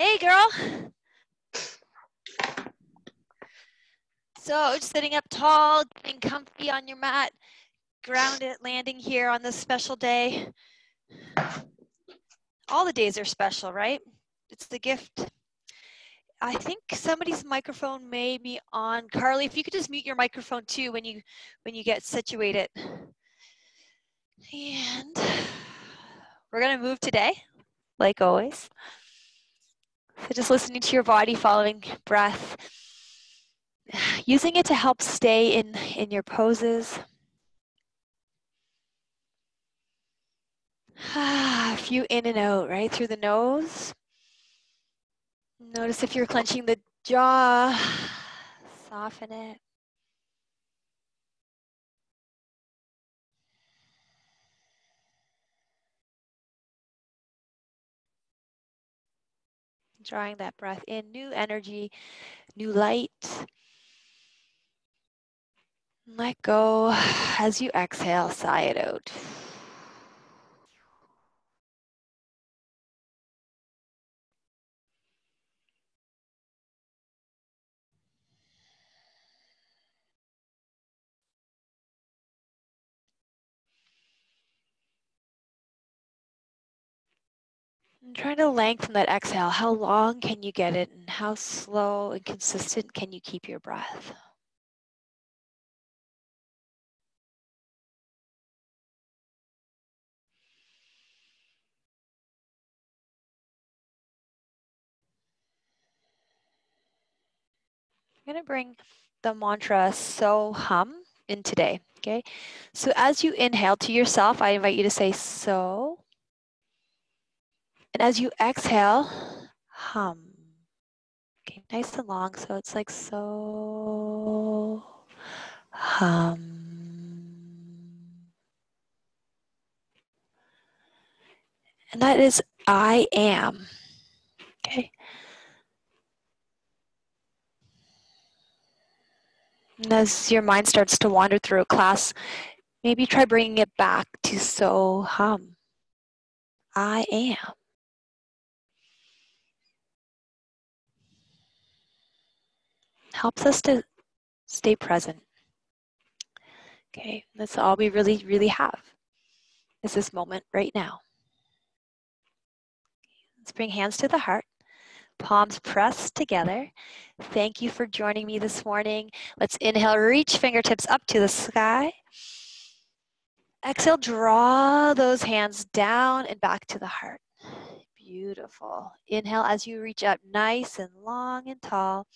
Hey, girl. So just sitting up tall, getting comfy on your mat, grounded, landing here on this special day. All the days are special, right? It's the gift. I think somebody's microphone may be on. Carly, if you could just mute your microphone too when you get situated. And we're gonna move today, like always. So just listening to your body, following breath, using it to help stay in your poses. A few in and out, right through the nose. Notice if you're clenching the jaw, soften it. Drawing that breath in, new energy, new light. Let go as you exhale, sigh it out. And trying to lengthen that exhale. How long can you get it, and how slow and consistent can you keep your breath? I'm going to bring the mantra so hum in today, okay? So as you inhale to yourself, I invite you to say so. And as you exhale, hum. Okay, nice and long, so it's like so, hum. And that is I am, okay? And as your mind starts to wander through a class, maybe try bringing it back to so hum. I am. Helps us to stay present. Okay, that's all we really, really have is this moment right now. Let's bring hands to the heart. Palms pressed together. Thank you for joining me this morning. Let's inhale, reach fingertips up to the sky. Exhale, draw those hands down and back to the heart. Beautiful. Inhale as you reach up nice and long and tall.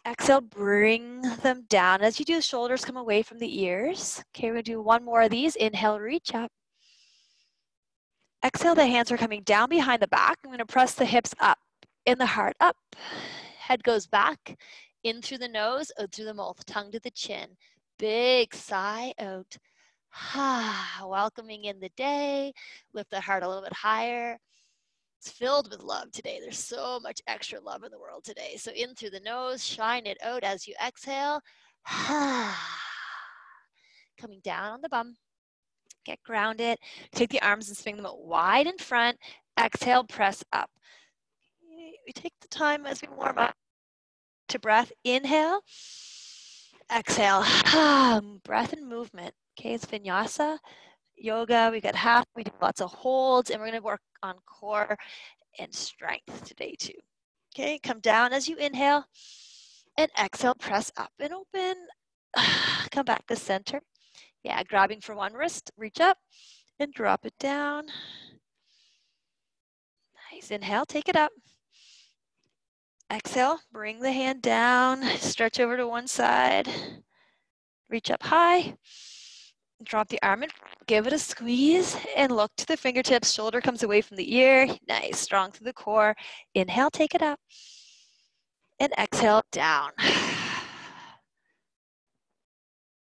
Exhale, bring them down. As you do, the shoulders come away from the ears. Okay, we're gonna do one more of these. Inhale, reach up. Exhale, the hands are coming down behind the back. I'm gonna press the hips up, in the heart, up. Head goes back, in through the nose, out through the mouth, tongue to the chin. Big sigh out. Welcoming in the day. Lift the heart a little bit higher. It's filled with love today. There's so much extra love in the world today. So in through the nose, shine it out as you exhale. Coming down on the bum. Get grounded. Take the arms and swing them out wide in front. Exhale, press up. We take the time as we warm up to breath. Inhale. Exhale. Breath and movement. Okay, it's vinyasa yoga. We got half. We do lots of holds, and we're going to work on core and strength today too. Okay, come down as you inhale, and exhale. Press up and open. Come back to center. Yeah, grabbing for one wrist. Reach up and drop it down. Nice. Inhale. Take it up. Exhale. Bring the hand down. Stretch over to one side. Reach up high. Drop the arm in, give it a squeeze, and look to the fingertips. Shoulder comes away from the ear. Nice, strong through the core. Inhale, take it up. And exhale, down.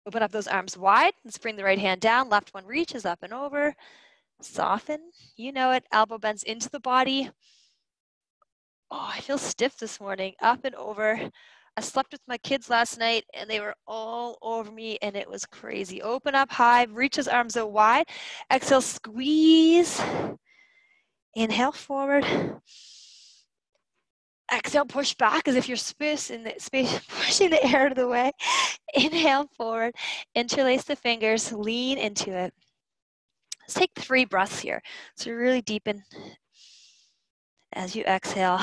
Open up those arms wide. Let's bring the right hand down. Left one reaches up and over. Soften. You know it. Elbow bends into the body. Oh, I feel stiff this morning. Up and over. I slept with my kids last night and they were all over me and it was crazy. Open up high, reach those arms out wide. Exhale, squeeze. Inhale forward. Exhale, push back as if you're pushing the air out of the way. Inhale forward, interlace the fingers, lean into it. Let's take 3 breaths here. So really deepen as you exhale.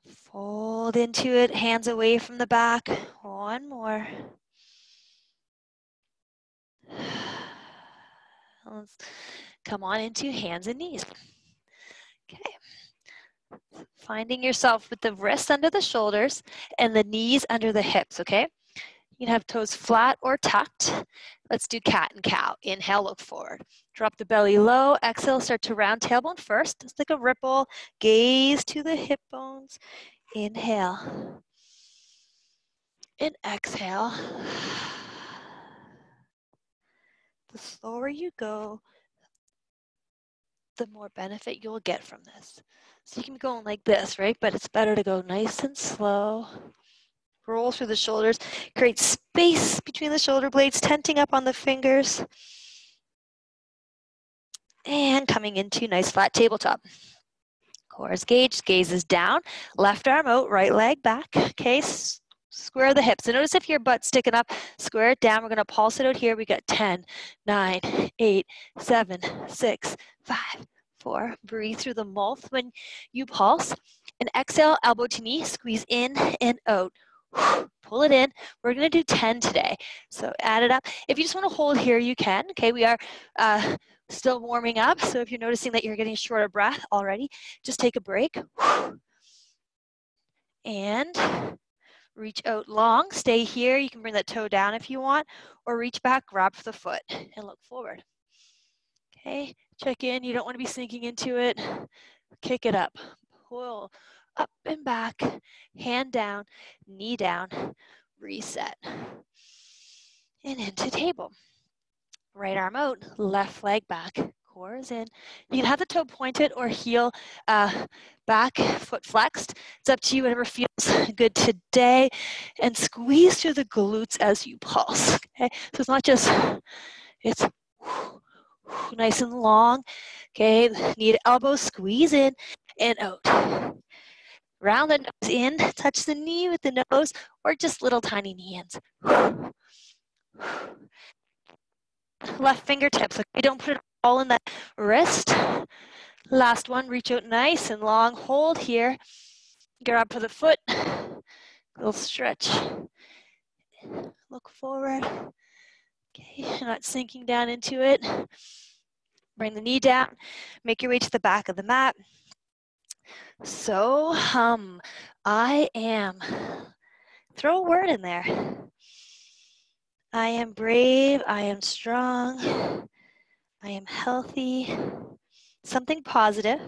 Fold into it, hands away from the back. 1 more. Let's come on into hands and knees. Okay. Finding yourself with the wrists under the shoulders and the knees under the hips, okay? You can have toes flat or tucked. Let's do cat and cow. Inhale, look forward. Drop the belly low. Exhale, start to round tailbone first. It's like a ripple. Gaze to the hip bones. Inhale. And exhale. The slower you go, the more benefit you'll get from this. So you can be going like this, right? But it's better to go nice and slow. Roll through the shoulders. Create space between the shoulder blades, tenting up on the fingers. And coming into nice flat tabletop. Core is engaged, gaze is down. Left arm out, right leg back. Okay, square the hips. So notice if your butt's sticking up, square it down. We're gonna pulse it out here. We got 10, 9, 8, 7, 6, 5, 4. Breathe through the mouth when you pulse. And exhale, elbow to knee, squeeze in and out. Pull it in. We're gonna do 10 today. So add it up. If you just wanna hold here, you can. Okay, we are still warming up. So if you're noticing that you're getting short of breath already, just take a break. And reach out long, stay here. You can bring that toe down if you want, or reach back, grab the foot, and look forward. Okay, check in. You don't want to be sinking into it. Kick it up. Pull up and back, hand down, knee down, reset. And into table. Right arm out, left leg back, core is in. You can have the toe pointed or heel back, foot flexed. It's up to you, whatever feels good today. And squeeze through the glutes as you pulse, okay? So it's not just, it's nice and long, okay? Knee to elbow, squeeze in and out. Round the nose in, touch the knee with the nose, or just little tiny knee hands. Left fingertips, okay? Don't put it all in that wrist. Last one, reach out nice and long. Hold here. Grab for the foot. Little stretch. Look forward. Okay, you're not sinking down into it. Bring the knee down. Make your way to the back of the mat. So I am. Throw a word in there. I am brave. I am strong. I am healthy. Something positive.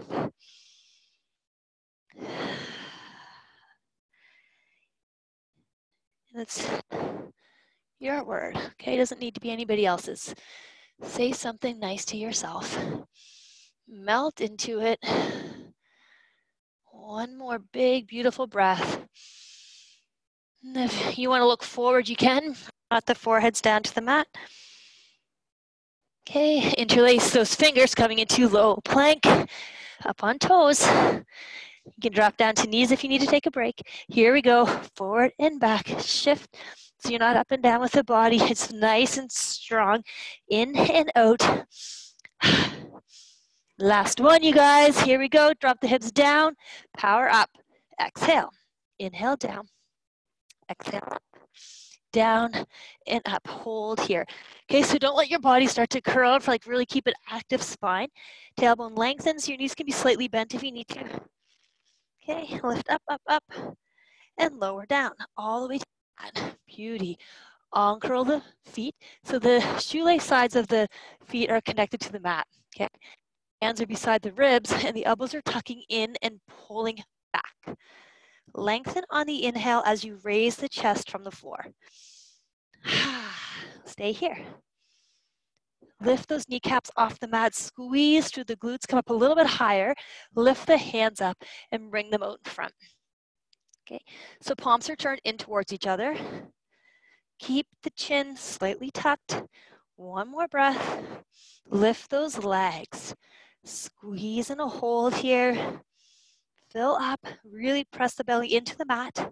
It's your word, okay? It doesn't need to be anybody else's. Say something nice to yourself. Melt into it. One more big, beautiful breath. And if you want to look forward, you can. Not the foreheads down to the mat. Okay, interlace those fingers coming into low plank. Up on toes. You can drop down to knees if you need to take a break. Here we go, forward and back, shift. So you're not up and down with the body. It's nice and strong. In and out. Last one, you guys. Here we go. Drop the hips down. Power up. Exhale. Inhale down. Exhale. Down and up. Hold here. Okay, so don't let your body start to curl for like really keep an active spine. Tailbone lengthens. Your knees can be slightly bent if you need to. Okay, lift up, up, up, and lower down all the way down. Beauty. Uncurl the feet. So the shoelace sides of the feet are connected to the mat. Okay, hands are beside the ribs, and the elbows are tucking in and pulling back. Lengthen on the inhale as you raise the chest from the floor. Stay here. Lift those kneecaps off the mat, squeeze through the glutes, come up a little bit higher, lift the hands up and bring them out in front. Okay, so palms are turned in towards each other. Keep the chin slightly tucked. One more breath. Lift those legs. Squeeze in a hold here. Fill up, really press the belly into the mat.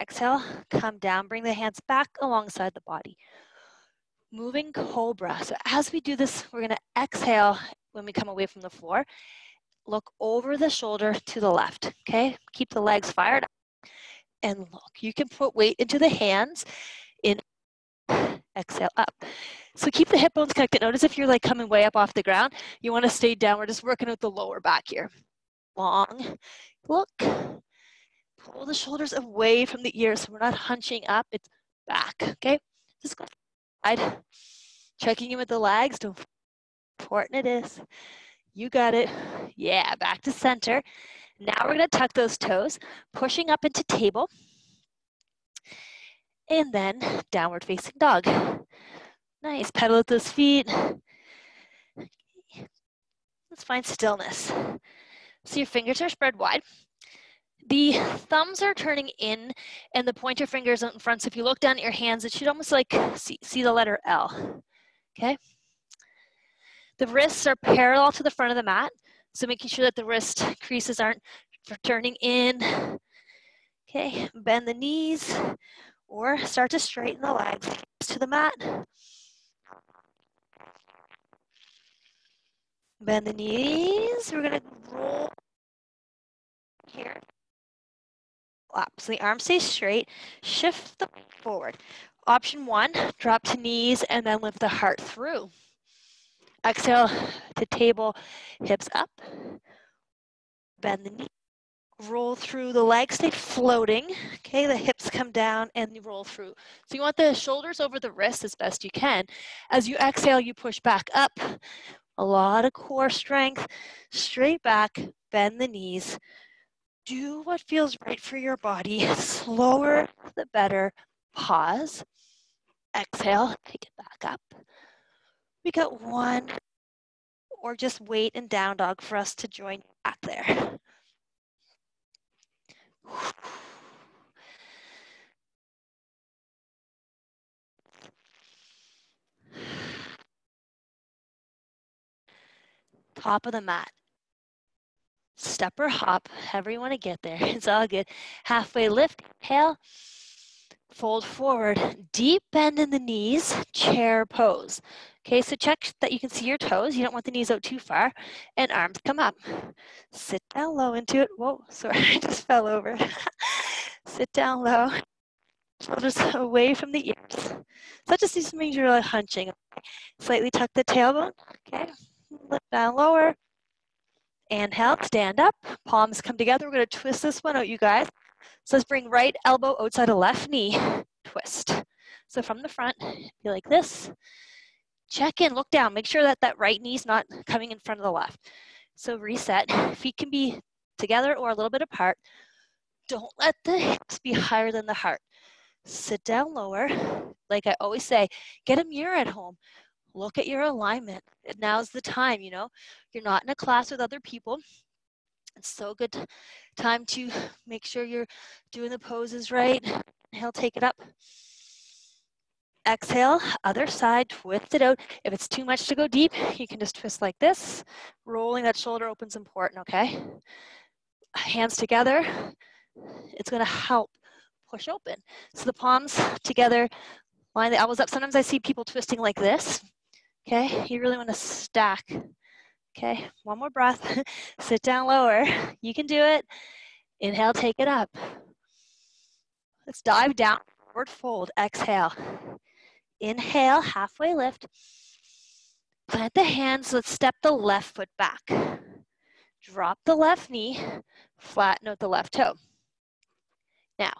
Exhale, come down, bring the hands back alongside the body. Moving cobra. So as we do this, we're gonna exhale when we come away from the floor. Look over the shoulder to the left, okay? Keep the legs fired up and look. You can put weight into the hands. In exhale up. So keep the hip bones connected. Notice if you're like coming way up off the ground, you wanna stay down. We're just working out the lower back here. Long, look. Pull the shoulders away from the ears so we're not hunching up, it's back, okay? Just go side. Checking in with the legs, don't important it is. You got it. Yeah, back to center. Now we're gonna tuck those toes, pushing up into table, and then downward facing dog. Nice, pedal with those feet. Let's find stillness. So your fingers are spread wide. The thumbs are turning in and the pointer fingers in front. So if you look down at your hands, it should almost like see the letter L, okay? The wrists are parallel to the front of the mat. So making sure that the wrist creases aren't turning in. Okay, bend the knees or start to straighten the legs to the mat. Bend the knees. We're gonna roll here. Up. So the arms stay straight. Shift the forward. Option one, drop to knees and then lift the heart through. Exhale to table, hips up. Bend the knee. Roll through, the legs stay floating. Okay, the hips come down and you roll through. So you want the shoulders over the wrists as best you can. As you exhale, you push back up. A lot of core strength. Straight back, bend the knees. Do what feels right for your body. Slower, the better. Pause. Exhale, take it back up. We got one, or just wait in down dog for us to join back there. Top of the mat. Step or hop, however you want to get there. It's all good. Halfway lift, inhale. Fold forward, deep bend in the knees, chair pose. Okay, so check that you can see your toes. You don't want the knees out too far. And arms come up. Sit down low into it. Whoa, sorry, I just fell over. Sit down low. Shoulders away from the ears. So that just means you're like hunching. Slightly tuck the tailbone. Okay, lift down lower. Inhale, stand up. Palms come together. We're going to twist this one out, you guys. So let's bring right elbow outside of left knee, twist. So from the front, be like this. Check in, look down, make sure that that right knee's not coming in front of the left. So reset, feet can be together or a little bit apart. Don't let the hips be higher than the heart. Sit down lower. Like I always say, get a mirror at home. Look at your alignment. Now's the time, you know. You're not in a class with other people. It's so good time to make sure you're doing the poses right. Inhale, take it up. Exhale, other side, twist it out. If it's too much to go deep, you can just twist like this. Rolling that shoulder open's important, okay? Hands together. It's gonna help push open. So the palms together, line the elbows up. Sometimes I see people twisting like this, okay? You really wanna stack. Okay, one more breath. Sit down lower. You can do it. Inhale, take it up. Let's dive down, forward fold. Exhale. Inhale, halfway lift. Plant the hands. Let's step the left foot back. Drop the left knee. Flatten out the left toe. Now,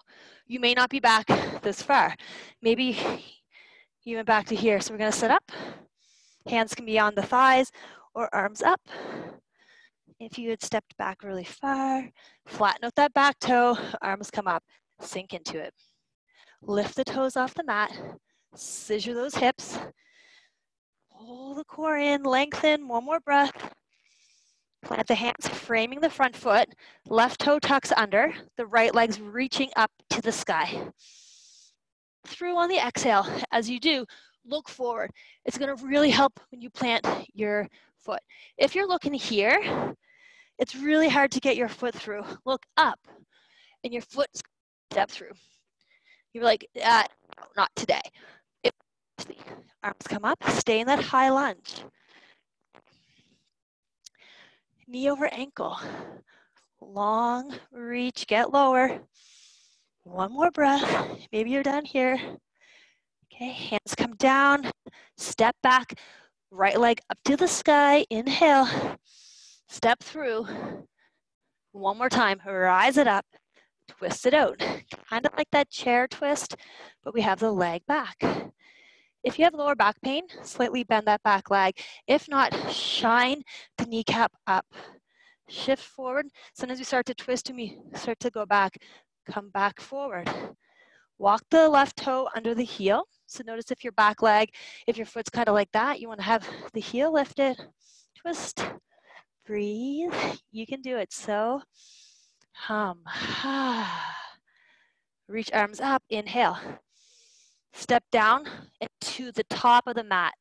you may not be back this far. Maybe even back to here. So we're going to sit up. Hands can be on the thighs or arms up. If you had stepped back really far, flatten out that back toe, arms come up, sink into it. Lift the toes off the mat, scissor those hips, pull the core in, lengthen, one more breath. Plant the hands, framing the front foot, left toe tucks under, the right leg's reaching up to the sky. Through on the exhale. As you do, look forward. It's gonna really help when you plant your foot. If you're looking here, it's really hard to get your foot through. Look up, and your foot step through. You're like, no, not today. If the arms come up, stay in that high lunge. Knee over ankle. Long reach, get lower. One more breath. Maybe you're down here. Okay, hands come down, step back, right leg up to the sky, inhale, step through. One more time, rise it up, twist it out. Kind of like that chair twist, but we have the leg back. If you have lower back pain, slightly bend that back leg. If not, shine the kneecap up. Shift forward. Sometimes we start to twist and we start to go back. Come back forward. Walk the left toe under the heel. So notice if your back leg, if your foot's kind of like that, you want to have the heel lifted. Twist. Breathe. You can do it. So hum. Reach arms up. Inhale. Step down into the top of the mat.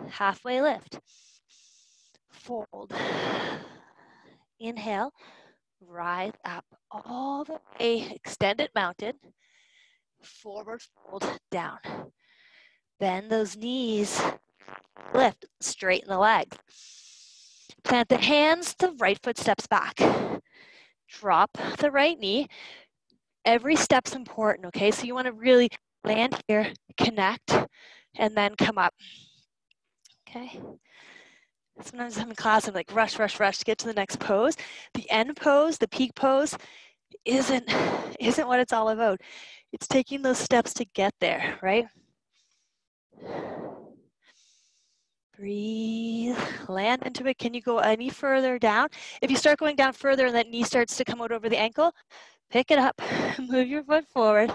Halfway lift. Fold. Inhale. Rise up all the way. Extended mountain. Forward fold down. Bend those knees. Lift. Straighten the legs. Plant the hands. The right foot steps back. Drop the right knee. Every step's important, okay? So you want to really land here, connect, and then come up. Okay? Sometimes I'm in class, I'm like, rush, rush, rush to get to the next pose. The end pose, the peak pose, isn't what it's all about. It's taking those steps to get there, right? Breathe, land into it. Can you go any further down? If you start going down further and that knee starts to come out over the ankle, pick it up, move your foot forward.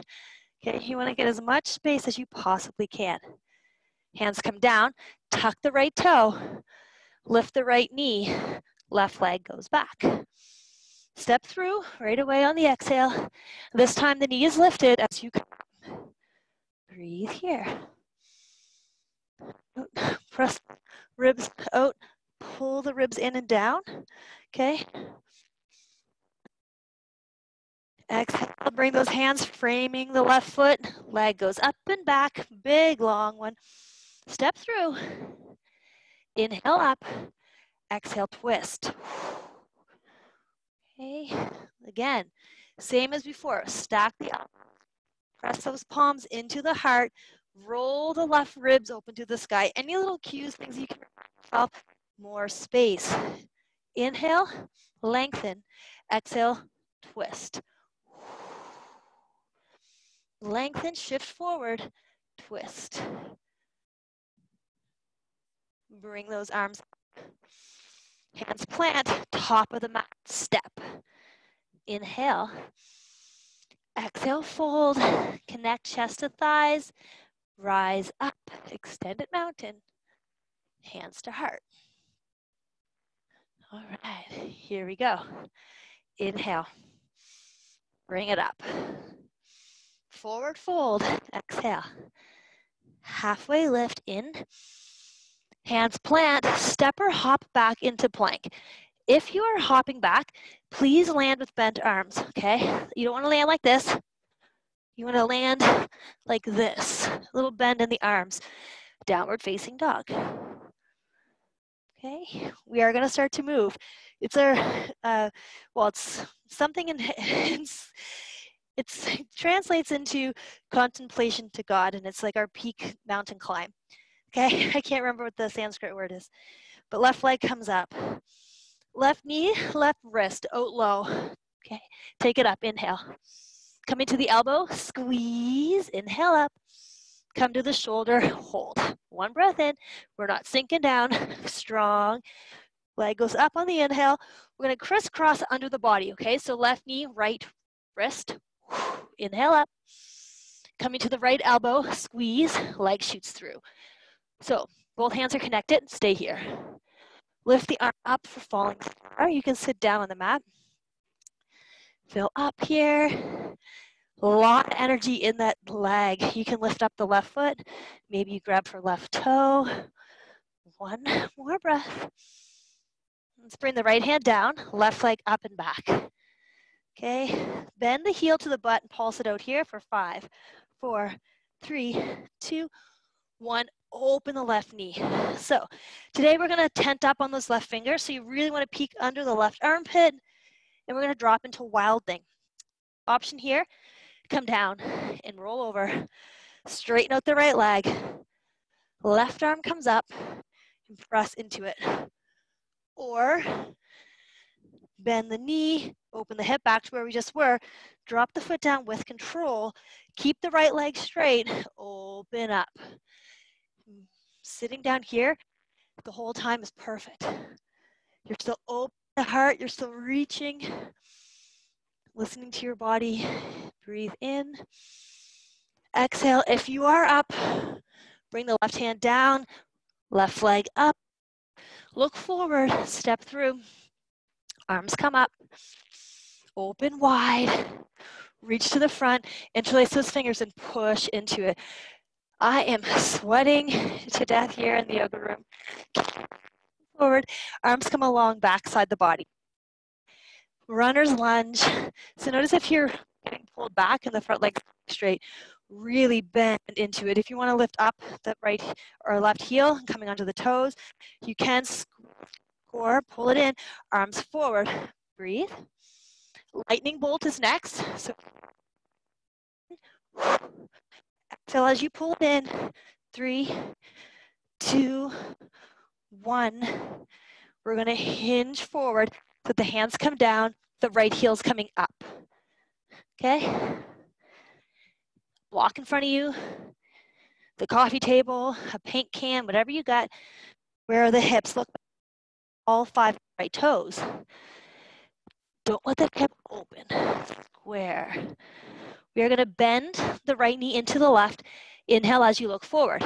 Okay, you want to get as much space as you possibly can. Hands come down, tuck the right toe, lift the right knee, left leg goes back. Step through right away on the exhale. This time the knee is lifted as you come. Breathe here. Press ribs out, pull the ribs in and down, okay? Exhale, bring those hands framing the left foot, leg goes up and back, big long one. Step through, inhale up, exhale twist. Okay, again, same as before, stack the arms, press those palms into the heart, roll the left ribs open to the sky. Any little cues, things you can yourself, more space. Inhale, lengthen, exhale, twist. Lengthen, shift forward, twist. Bring those arms up. Hands plant, top of the mat, step. Inhale. Exhale, fold, connect chest to thighs, rise up, extended mountain, hands to heart. All right, here we go. Inhale, bring it up. Forward fold, exhale. Halfway lift in. Hands plant, step or hop back into plank. If you are hopping back, please land with bent arms, okay? You don't want to land like this. You want to land like this. A little bend in the arms. Downward facing dog. Okay, we are going to start to move. It's our, well, it's something it translates into contemplation to God, and it's like our peak mountain climb. Okay, I can't remember what the Sanskrit word is, but left leg comes up. Left knee, left wrist, out low. Okay, take it up, inhale. Coming to the elbow, squeeze, inhale up. Come to the shoulder, hold. One breath in, we're not sinking down, strong. Leg goes up on the inhale. We're gonna crisscross under the body, okay? So left knee, right wrist, inhale up. Coming to the right elbow, squeeze, leg shoots through. So both hands are connected, stay here. Lift the arm up for falling star. You can sit down on the mat. Feel up here. A lot of energy in that leg. You can lift up the left foot. Maybe you grab for left toe. One more breath. Let's bring the right hand down, left leg up and back. Okay, bend the heel to the butt and pulse it out here for 5, 4, 3, 2, 1. Open the left knee. So today we're going to tent up on those left fingers. So you really want to peek under the left armpit, and we're going to drop into wild thing. Option here, come down and roll over. Straighten out the right leg. Left arm comes up and press into it. Or bend the knee, open the hip back to where we just were, drop the foot down with control, keep the right leg straight, open up. Sitting down here the whole time is perfect. You're still open the heart, you're still reaching, listening to your body. Breathe in. Exhale. If you are up, bring the left hand down, left leg up. Look forward, step through. Arms come up, open wide, reach to the front, interlace those fingers and push into it. I am sweating to death here in the yoga room. Forward, arms come along backside the body. Runner's lunge. So notice if you're getting pulled back and the front leg straight, really bend into it. If you want to lift up the right or left heel, coming onto the toes, you can score, pull it in, arms forward. Breathe. Lightning bolt is next. So exhale as you pull it in. 3, 2, 1. We're going to hinge forward so the hands come down, the right heel's coming up. Okay? Block in front of you, the coffee table, a paint can, whatever you got. Where are the hips? Look, all 5 right toes. Don't let the hip open. Square. We are going to bend the right knee into the left. Inhale as you look forward.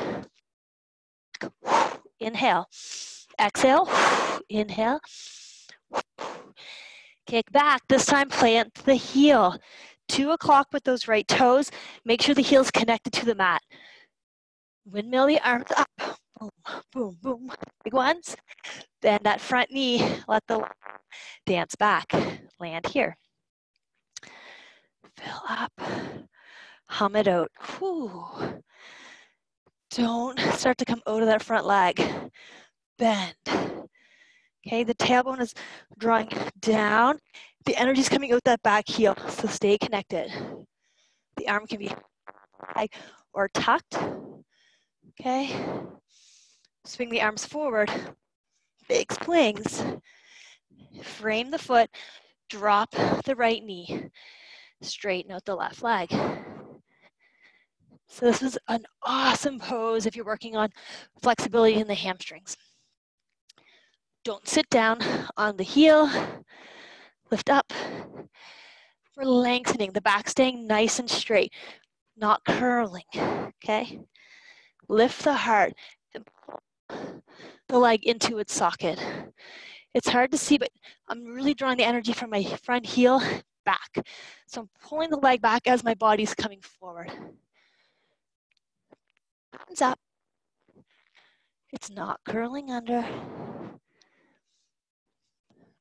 Inhale. Exhale. Inhale. Kick back. This time plant the heel. 2 o'clock with those right toes. Make sure the heel's connected to the mat. Windmill the arms up. Boom, boom, boom. Big ones. Bend that front knee. Let the dance back. Land here. Fill up. Hum it out. Whew. Don't start to come out of that front leg. Bend. Okay, the tailbone is drawing down. The energy is coming out that back heel, so stay connected. The arm can be high or tucked. Okay. Swing the arms forward. Big swings. Frame the foot. Drop the right knee. Straighten out the left leg. So this is an awesome pose if you're working on flexibility in the hamstrings. Don't sit down on the heel. Lift up. We're lengthening, the back staying nice and straight, not curling, okay? Lift the heart and pull the leg into its socket. It's hard to see, but I'm really drawing the energy from my front heel back. So I'm pulling the leg back as my body's coming forward. Hands up. It's not curling under.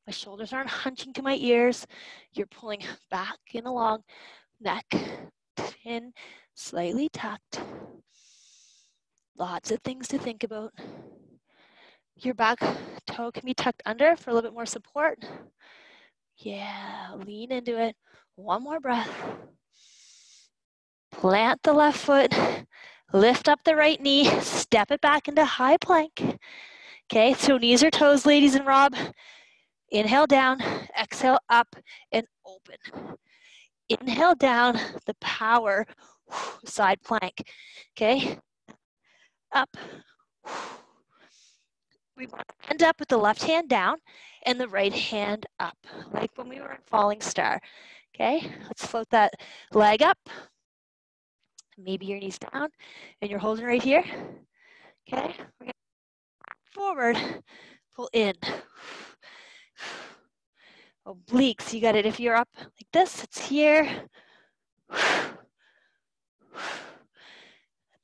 My shoulders aren't hunching to my ears. You're pulling back and along. Neck, chin, slightly tucked. Lots of things to think about. Your back toe can be tucked under for a little bit more support. Yeah, lean into it. One more breath. Plant the left foot. Lift up the right knee. Step it back into high plank. Okay, so knees or toes, ladies and Rob. Inhale down, exhale up and open. Inhale down, the power, side plank. Okay, up. We want to end up with the left hand down and the right hand up, like when we were in Falling Star. Okay, let's float that leg up. Maybe your knees down and you're holding right here. Okay, we're going forward, pull in. Obliques, you got it. If you're up like this, it's here.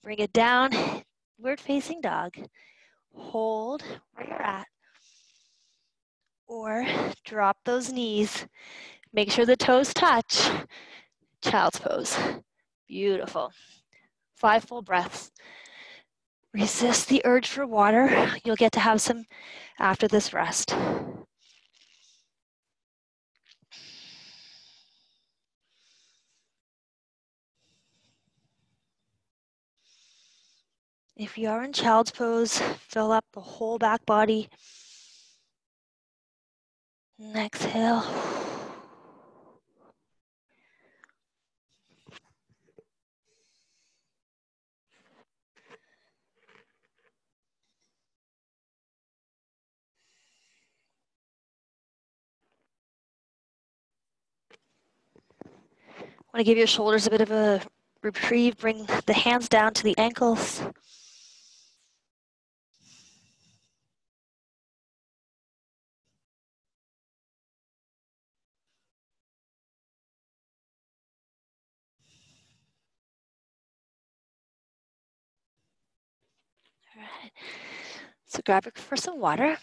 Bring it down, word facing dog. hold where you're at, or drop those knees. Make sure the toes touch. Child's pose. Beautiful. 5 full breaths. Resist the urge for water. You'll get to have some after this rest. If you are in child's pose, fill up the whole back body. And exhale. Want to give your shoulders a bit of a reprieve. Bring the hands down to the ankles. All right. So grab for some water,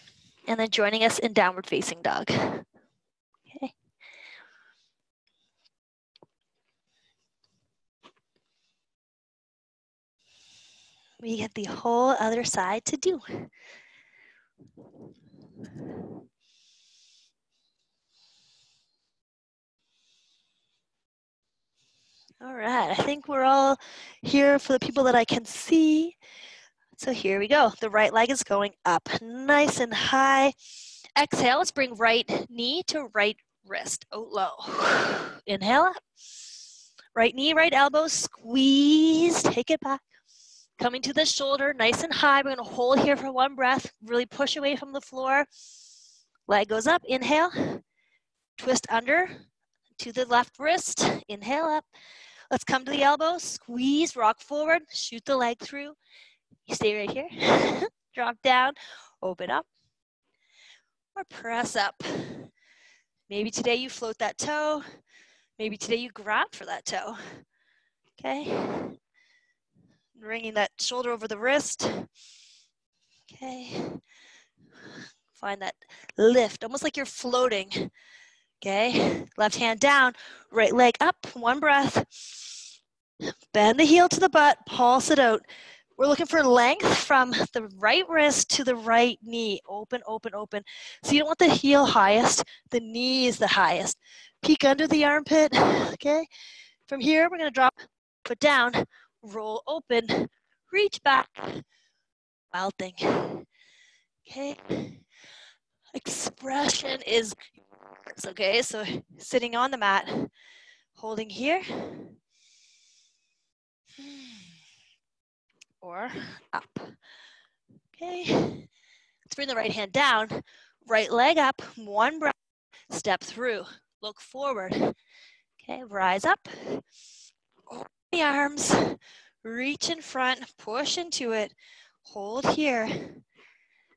and then joining us in downward facing dog. Okay. We get the whole other side to do. All right, I think we're all here for the people that I can see. So here we go. The right leg is going up, nice and high. Exhale, let's bring right knee to right wrist, out low. Inhale up. Right knee, right elbow, squeeze, take it back. Coming to the shoulder, nice and high. We're gonna hold here for 1 breath, really push away from the floor. Leg goes up, inhale. Twist under to the left wrist, inhale up. Let's come to the elbow, squeeze, rock forward, shoot the leg through. You stay right here. Drop down, open up, or press up. Maybe today you float that toe. Maybe today you grab for that toe. Okay. Bringing that shoulder over the wrist. Okay. Find that lift, almost like you're floating. Okay. Left hand down, right leg up, 1 breath. Bend the heel to the butt, pulse it out. We're looking for length from the right wrist to the right knee. Open, open, open. So you don't want the heel highest, the knee is the highest. Peek under the armpit, okay? From here, we're gonna drop, foot down, roll open, reach back. Wild thing, okay? Expression is yours, okay? So sitting on the mat, holding here, or up. Okay, let's bring the right hand down, right leg up, 1 breath, step through, look forward. Okay, rise up, open the arms, reach in front, push into it, hold here.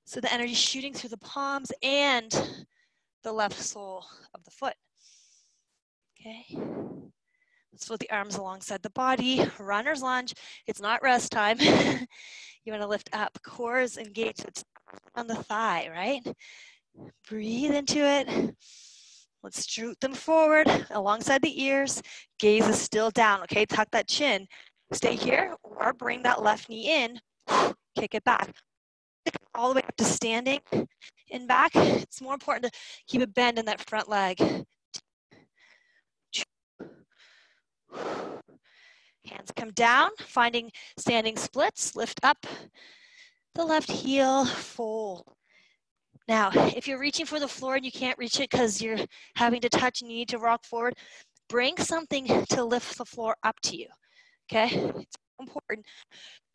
So the energy shooting through the palms and the left sole of the foot. Okay, let's float the arms alongside the body, runner's lunge. It's not rest time. You want to lift up, core is engaged, it's on the thigh, right? Breathe into it. Let's droop them forward alongside the ears. Gaze is still down, okay? Tuck that chin. Stay here or bring that left knee in, kick it back. All the way up to standing and back. It's more important to keep a bend in that front leg. Hands come down, finding standing splits. Lift up the left heel, fold. Now, if you're reaching for the floor and you can't reach it because you're having to touch and you need to rock forward, bring something to lift the floor up to you, okay? It's important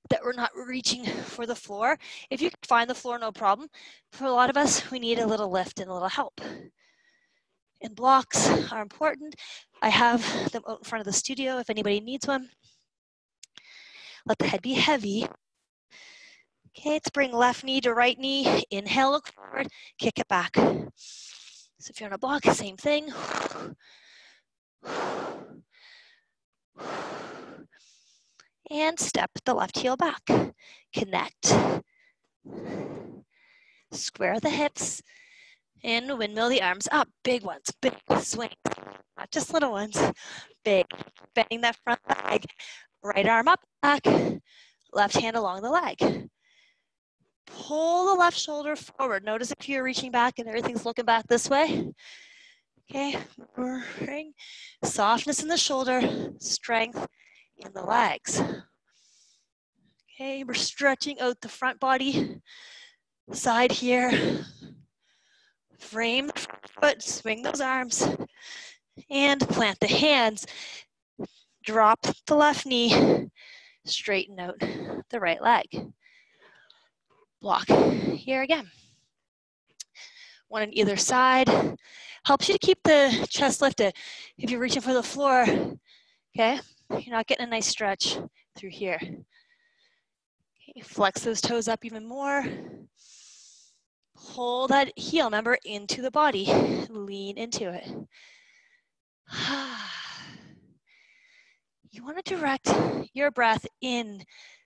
that we're not reaching for the floor. If you can find the floor, no problem. For a lot of us, we need a little lift and a little help. And blocks are important. I have them out in front of the studio if anybody needs one. Let the head be heavy. Okay, let's bring left knee to right knee. Inhale, look forward, kick it back. So if you're on a block, same thing. And step the left heel back. Connect. Square the hips and windmill the arms up. Big ones, big swings, not just little ones. Big, bending that front leg. Right arm up, back, left hand along the leg. Pull the left shoulder forward. Notice if you're reaching back and everything's looking back this way. Okay, bring softness in the shoulder, strength in the legs. Okay, we're stretching out the front body side here. Frame the front foot, swing those arms, and plant the hands. Drop the left knee, straighten out the right leg. Block here again. One on either side. Helps you to keep the chest lifted. If you're reaching for the floor, okay, you're not getting a nice stretch through here. Okay, flex those toes up even more. Pull that heel, remember, into the body. Lean into it. You want to direct your breath in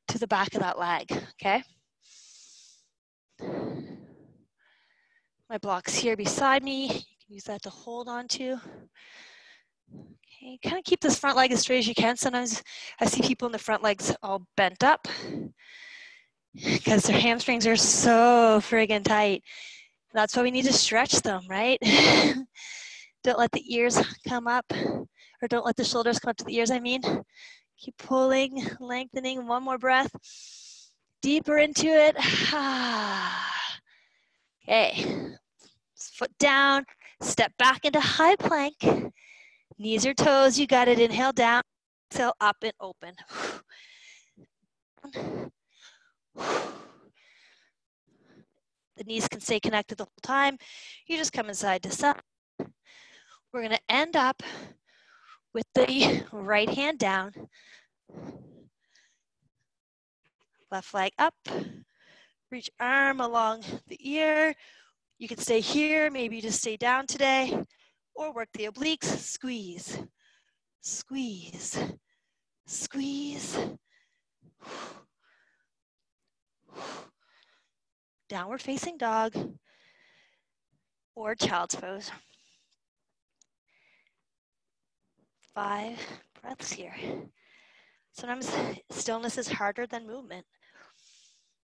to the back of that leg, okay? My block's here beside me. You can use that to hold on to. Okay, kind of keep this front leg as straight as you can. Sometimes I see people in the front legs all bent up because their hamstrings are so friggin' tight. That's why we need to stretch them, right? Don't let the ears come up, or don't let the shoulders come up to the ears, I mean. Keep pulling, lengthening, one more breath. Deeper into it. Okay, foot down, step back into high plank. Knees or toes, you got it. Inhale down, exhale up and open. The knees can stay connected the whole time. You just come side to side. We're gonna end up with the right hand down. Left leg up. Reach arm along the ear. You can stay here, maybe just stay down today, or work the obliques. Squeeze, squeeze, squeeze. Downward facing dog or child's pose. 5 breaths here. Sometimes stillness is harder than movement.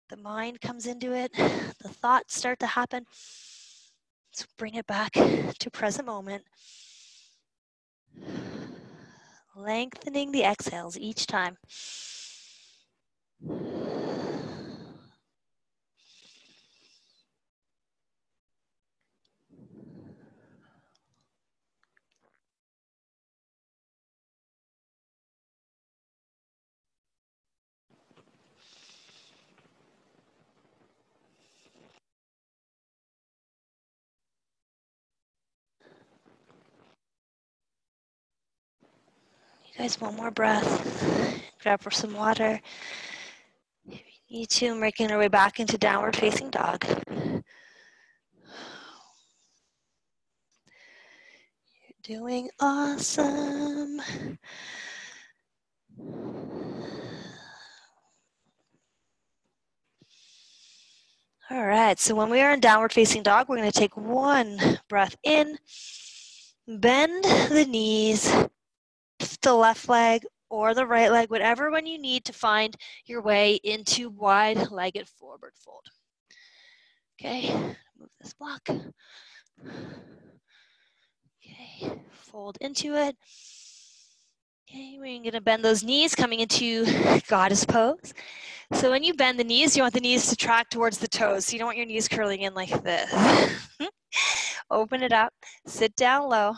The mind comes into it, the thoughts start to happen. So bring it back to present moment. Lengthening the exhales each time. You guys, one more breath. Grab for some water. If you need to, making our way back into downward facing dog. You're doing awesome. All right, so when we are in downward facing dog, we're going to take one breath in, bend the knees, the left leg or the right leg, whatever one you need to find your way into wide-legged forward fold. Okay, move this block. Okay, fold into it. Okay, we're going to bend those knees coming into goddess pose. So when you bend the knees, you want the knees to track towards the toes. So you don't want your knees curling in like this. Open it up, sit down low.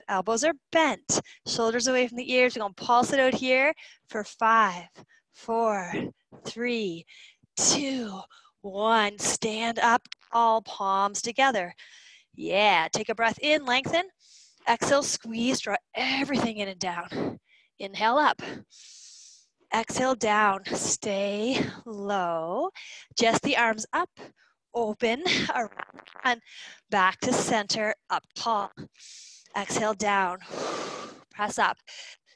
Elbows are bent, shoulders away from the ears. We're going to pulse it out here for 5, 4, 3, 2, 1. Stand up, all palms together. Yeah, take a breath in, lengthen. Exhale, squeeze, draw everything in and down. Inhale up. Exhale down, stay low. Just the arms up, open, around, back to center, up tall. Exhale down, press up.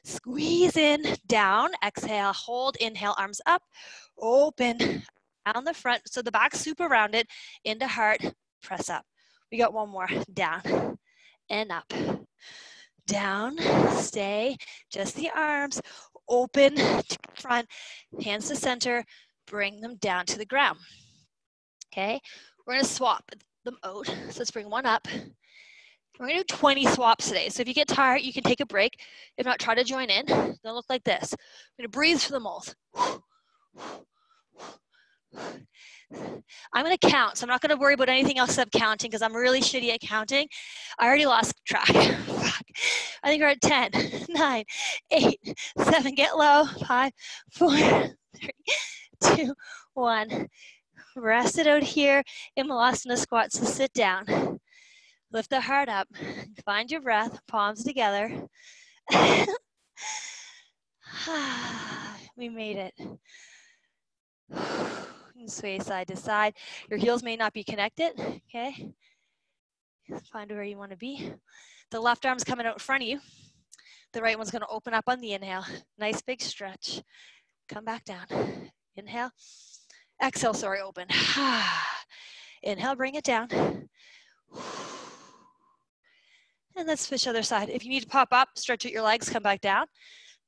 Squeeze in, down, exhale, hold, inhale, arms up, open, down the front, so the back's super rounded, into heart, press up. We got one more, down and up. Down, stay, just the arms, open to front, hands to center, bring them down to the ground. Okay, we're gonna swap them out. So let's bring one up. We're gonna do 20 swaps today. So if you get tired, you can take a break. If not, try to join in. They'll look like this. We're gonna breathe through the mouth. I'm gonna count, so I'm not gonna worry about anything else except counting because I'm really shitty at counting. I already lost track. Fuck. I think we're at 10, 9, 8, 7, get low, 5, 4, 3, 2, 1. Rest it out here in Malasana squat, so sit down. Lift the heart up, find your breath, palms together. We made it. Sway side to side. Your heels may not be connected, okay? Find where you want to be. The left arm's coming out in front of you. The right one's gonna open up on the inhale. Nice big stretch. Come back down. Inhale. Exhale, sorry, open. Inhale, bring it down. And let's switch other side. If you need to pop up, stretch out your legs, come back down.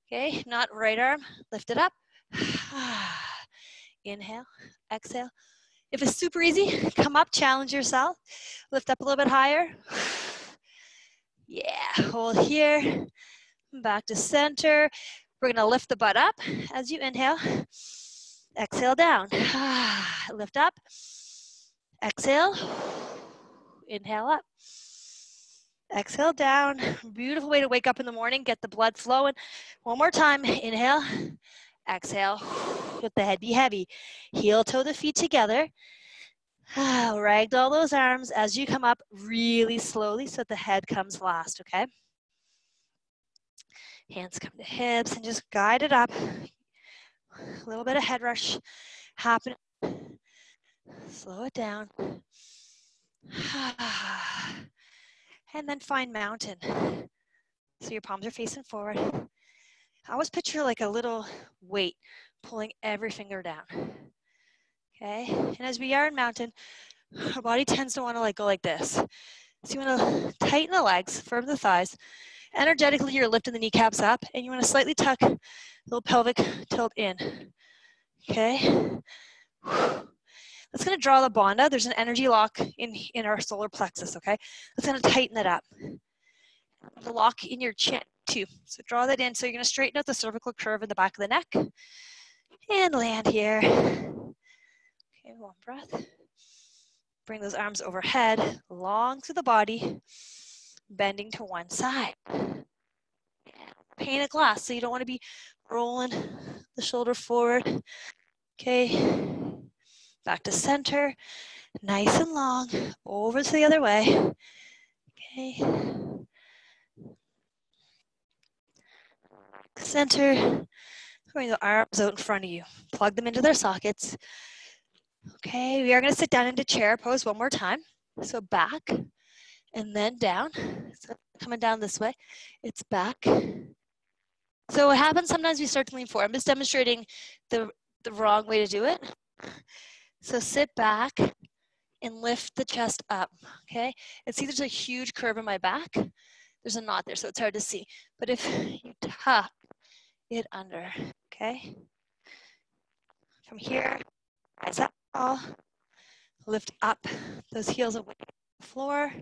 Okay, not right arm, lift it up. Inhale, exhale. If it's super easy, come up, challenge yourself. Lift up a little bit higher. Yeah, hold here. Back to center. We're gonna lift the butt up as you inhale. Exhale down. Lift up. Exhale. Inhale up. Exhale down. Beautiful way to wake up in the morning. Get the blood flowing. One more time. Inhale. Exhale. Let the head be heavy. Heel toe the feet together. Ragdoll those arms as you come up really slowly so that the head comes last, okay? Hands come to hips and just guide it up. A little bit of head rush happening. Slow it down. And then find mountain. So your palms are facing forward. I always picture like a little weight pulling every finger down. Okay, and as we are in mountain, our body tends to want to go like this. So you want to tighten the legs, firm the thighs. Energetically, you're lifting the kneecaps up, and you want to slightly tuck, a little pelvic tilt in. Okay. That's going to draw the bandha. There's an energy lock in our solar plexus, okay? That's going to tighten it up. The lock in your chin, too. So draw that in. So you're going to straighten out the cervical curve in the back of the neck. And land here. Okay, one breath. Bring those arms overhead, long through the body, bending to one side. Pane of glass, so you don't want to be rolling the shoulder forward. Okay. Back to center, nice and long, over to the other way. Okay. Center, bring the arms out in front of you. Plug them into their sockets. Okay, we are going to sit down into chair pose one more time. So back and then down. So coming down this way, it's back. So what happens sometimes we start to lean forward. I'm just demonstrating the wrong way to do it. So sit back and lift the chest up, okay? And see there's a huge curve in my back. There's a knot there, so it's hard to see. But if you tuck it under, okay? From here, rise up, all. Lift up those heels away from the floor.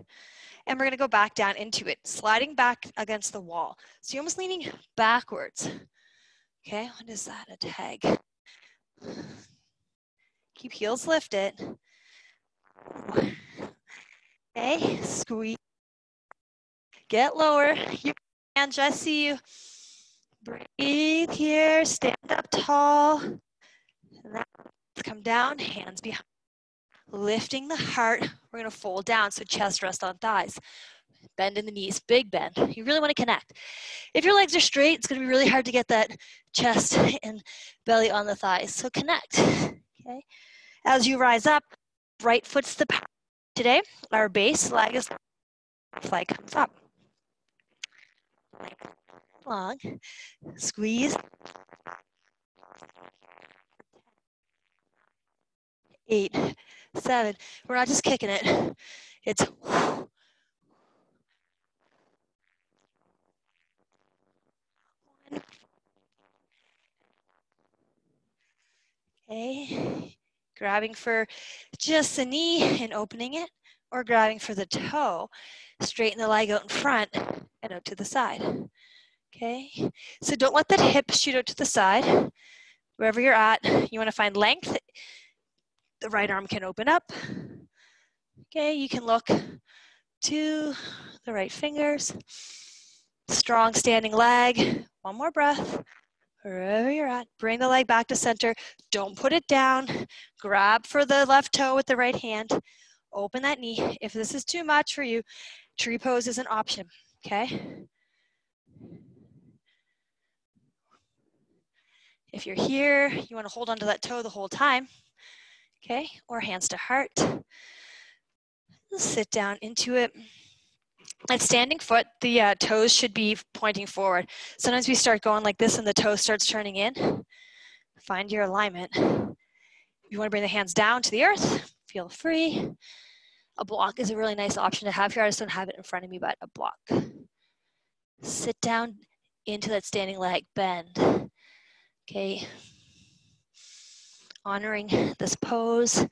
And we're gonna go back down into it, sliding back against the wall. So you're almost leaning backwards. Okay, what is that, a tag? Keep heels lifted. Okay, squeeze. Get lower. You can just see you. Breathe here, stand up tall. Come down, hands behind. Lifting the heart. We're gonna fold down, so chest rest on thighs. Bend in the knees, big bend. You really wanna connect. If your legs are straight, it's gonna be really hard to get that chest and belly on the thighs, so connect, okay? As you rise up, right foot's the power. Today, our base leg is flag comes up. Long, squeeze. 8, 7. We're not just kicking it. It's okay. Grabbing for just the knee and opening it, or grabbing for the toe. Straighten the leg out in front and out to the side. Okay, so don't let that hip shoot out to the side. Wherever you're at, you want to find length. The right arm can open up. Okay, you can look to the right fingers. Strong standing leg. One more breath. Wherever you're at, bring the leg back to center. Don't put it down. Grab for the left toe with the right hand. Open that knee. If this is too much for you, tree pose is an option, okay? If you're here, you want to hold onto that toe the whole time, okay? Or hands to heart. Sit down into it. At standing foot, the toes should be pointing forward. Sometimes we start going like this and the toe starts turning in. Find your alignment. You want to bring the hands down to the earth, feel free. A block is a really nice option to have here. I just don't have it in front of me, but a block. Sit down into that standing leg, bend. Okay. Honoring this pose,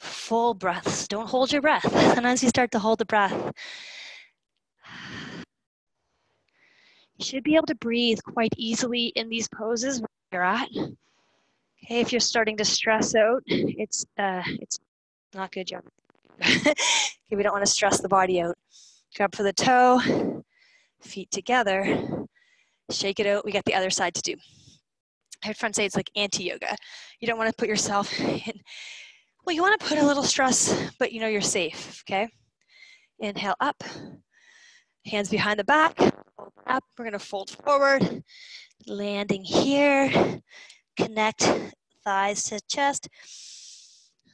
full breaths. Don't hold your breath. Sometimes you start to hold the breath. You should be able to breathe quite easily in these poses where you're at. Okay, if you're starting to stress out, it's not good job. Okay, we don't want to stress the body out. Grab for the toe, feet together, shake it out. We got the other side to do. I heard friends say it's like anti-yoga. You don't want to put yourself in, well, you want to put a little stress, but you know you're safe, okay? Inhale up, hands behind the back, up. We're gonna fold forward, landing here, connect thighs to chest.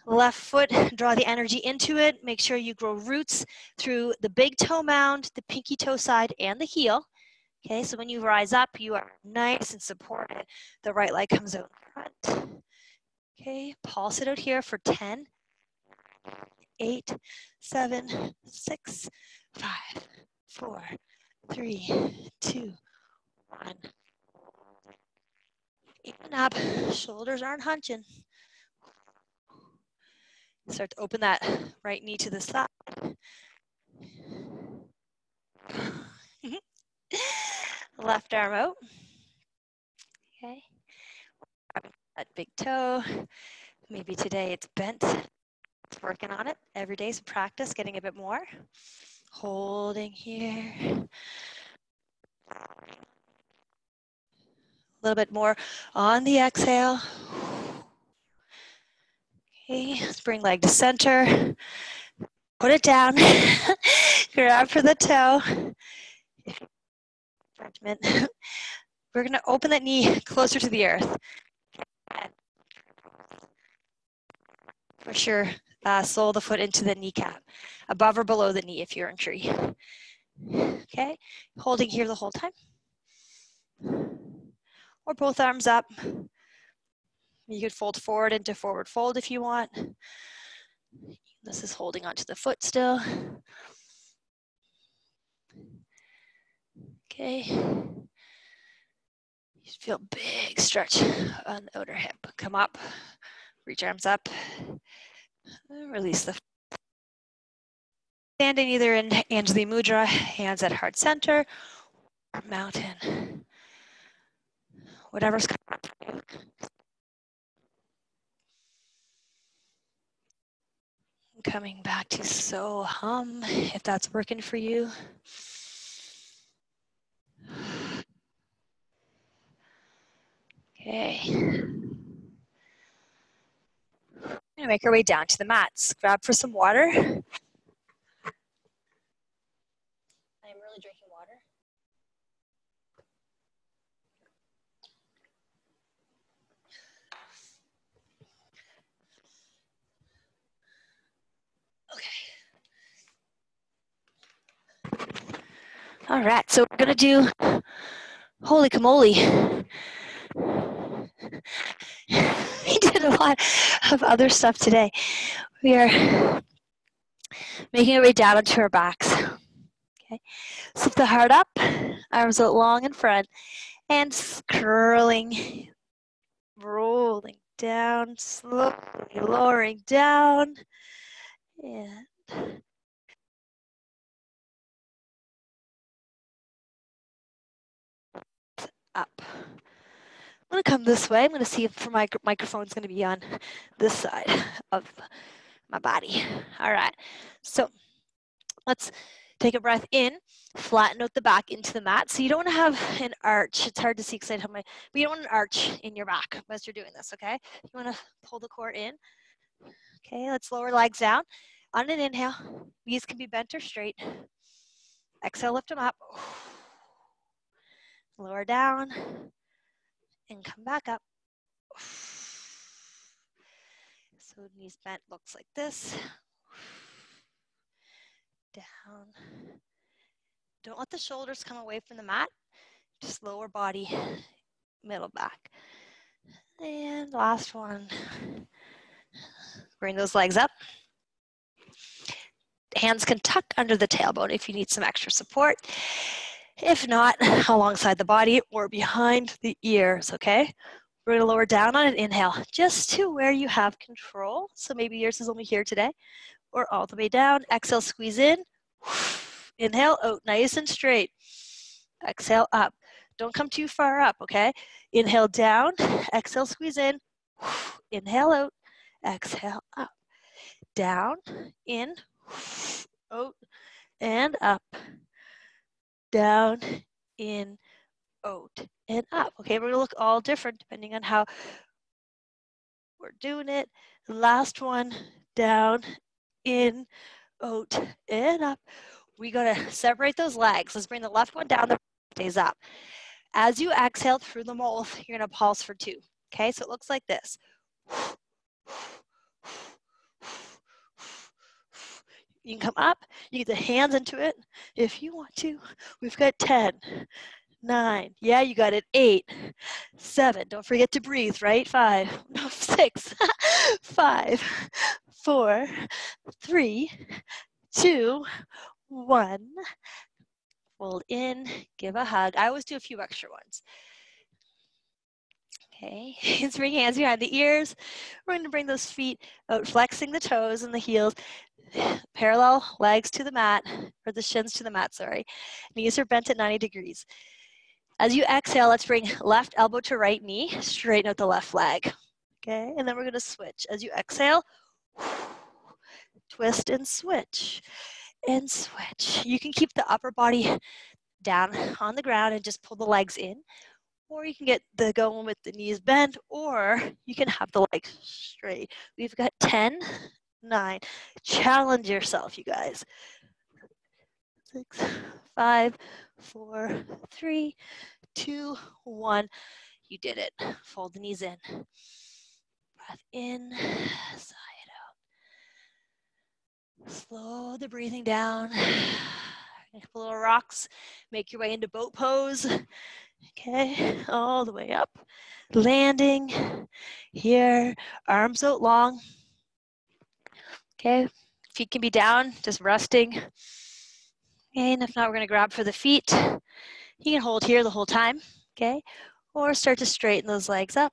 Left foot, draw the energy into it. Make sure you grow roots through the big toe mound, the pinky toe side, and the heel. Okay, so when you rise up, you are nice and supported. The right leg comes out in front. Okay, pulse it out here for 10, 8, 7, 6, 5, 4, 3, 2, 1. Even up, shoulders aren't hunching. Start to open that right knee to the side. Left arm out. Okay. That big toe. Maybe today it's bent. It's working on it every day. So practice getting a bit more. Holding here. A little bit more on the exhale. Okay, let's bring leg to center. Put it down. Grab for the toe. We're going to open that knee closer to the earth. For sure, sole the foot into the kneecap, above or below the knee if you're in tree. Okay, holding here the whole time. Or both arms up. You could fold forward into forward fold if you want. This is holding onto the foot still. Okay. You should feel big stretch on the outer hip. Come up, reach arms up, release the foot. Standing either in Anjali Mudra, hands at heart center, or mountain. Whatever's coming for you. Coming back to so hum, if that's working for you. Okay. We're gonna make our way down to the mats. Grab for some water. I am really drinking water. Okay. All right, so we're gonna do, holy camole. He did a lot of other stuff today. We are making our way down onto our backs. Okay, so lift the heart up, arms out long in front, and curling, rolling down, slowly lowering down, and up. I'm going to come this way. I'm going to see if my microphone's going to be on this side of my body. All right, so let's take a breath in, flatten out the back into the mat. So you don't want to have an arch. It's hard to see because I have but you don't want an arch in your back as you're doing this, okay? You want to pull the core in. Okay, let's lower legs down. On an inhale, knees can be bent or straight. Exhale, lift them up. Lower down and come back up. So knees bent looks like this. Down. Don't let the shoulders come away from the mat. Just lower body, middle back. And last one. Bring those legs up. Hands can tuck under the tailbone if you need some extra support. If not, alongside the body or behind the ears, okay? We're gonna lower down on an inhale, just to where you have control. So maybe yours is only here today, or all the way down. Exhale, squeeze in. Inhale, out, nice and straight. Exhale, up. Don't come too far up, okay? Inhale, down. Exhale, squeeze in. Inhale, out. Exhale, up. Down, in, out, and up. Down, in, out, and up. Okay, we're gonna look all different depending on how we're doing it. Last one, down, in, out, and up. We gotta separate those legs. Let's bring the left one down, the right stays up. As you exhale through the mouth, you're gonna pulse for 2. Okay, so it looks like this. You can come up, you get the hands into it if you want to. We've got 10, 9, yeah, you got it, 8, 7, don't forget to breathe, right? 5, no, 6, 5, 4, 3, 2, 1. Fold in, give a hug. I always do a few extra ones. Okay, let's bring hands behind the ears. We're going to bring those feet out, flexing the toes and the heels. Parallel legs to the mat, or the shins to the mat, sorry. Knees are bent at 90 degrees. As you exhale, let's bring left elbow to right knee, straighten out the left leg. Okay, and then we're gonna switch. As you exhale, twist and switch, and switch. You can keep the upper body down on the ground and just pull the legs in, or you can get the going with the knees bent, or you can have the legs straight. We've got 10, 9. Challenge yourself, you guys. 6, 5, 4, 3, 2, 1. You did it. Fold the knees in. Breath in, sigh it out. Slow the breathing down. A couple little rocks. Make your way into boat pose. Okay, all the way up. Landing here. Arms out long. Okay, feet can be down, just resting. And if not, we're gonna grab for the feet. You can hold here the whole time, okay? Or start to straighten those legs up.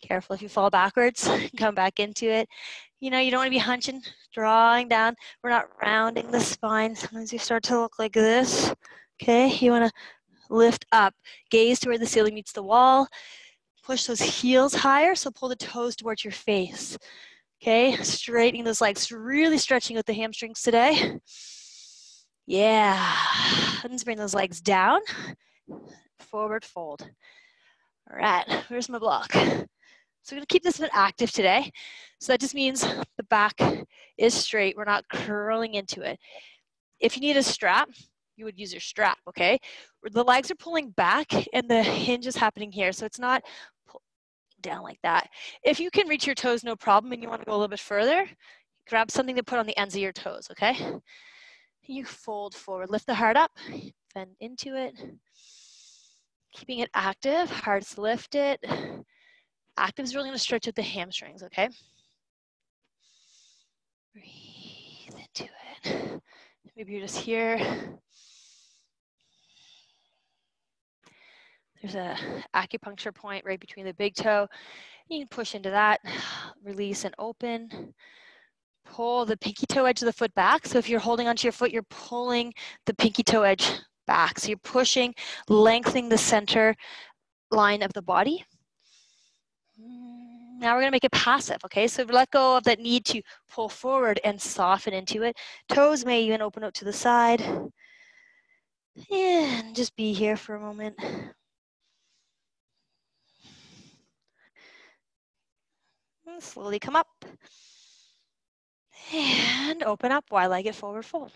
Careful if you fall backwards, come back into it. You know, you don't wanna be hunching, drawing down. We're not rounding the spine. Sometimes you start to look like this, okay? You wanna lift up, gaze to where the ceiling meets the wall. Push those heels higher, so pull the toes towards your face. Okay, straightening those legs, really stretching out the hamstrings today. Yeah, let's bring those legs down, forward fold. All right, where's my block? So we're gonna keep this a bit active today. So that just means the back is straight, we're not curling into it. If you need a strap, you would use your strap, okay? The legs are pulling back and the hinge is happening here, so it's not down like that. If you can reach your toes, no problem, and you want to go a little bit further, grab something to put on the ends of your toes, okay? You fold forward, lift the heart up, bend into it, keeping it active, heart's lifted, Active is really going to stretch out the hamstrings, okay? Breathe into it. Maybe you're just here. There's a acupuncture point right between the big toe. You can push into that, release and open. Pull the pinky toe edge of the foot back. So if you're holding onto your foot, you're pulling the pinky toe edge back. So you're pushing, lengthening the center line of the body. Now we're going to make it passive, okay? So let go of that need to pull forward and soften into it. Toes may even open out to the side. And just be here for a moment. And slowly come up. And open up, wide-legged forward fold.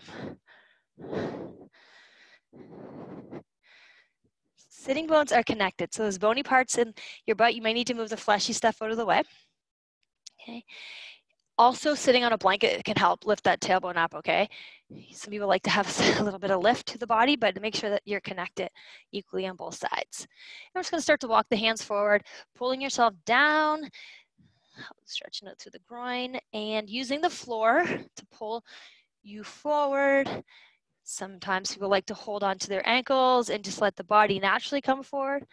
Sitting bones are connected. So those bony parts in your butt, you might need to move the fleshy stuff out of the way. Okay. Also, sitting on a blanket can help lift that tailbone up, okay? Some people like to have a little bit of lift to the body, but make sure that you're connected equally on both sides. I'm just gonna start to walk the hands forward, pulling yourself down, stretching out through the groin, and using the floor to pull you forward. Sometimes people like to hold on to their ankles and just let the body naturally come forward.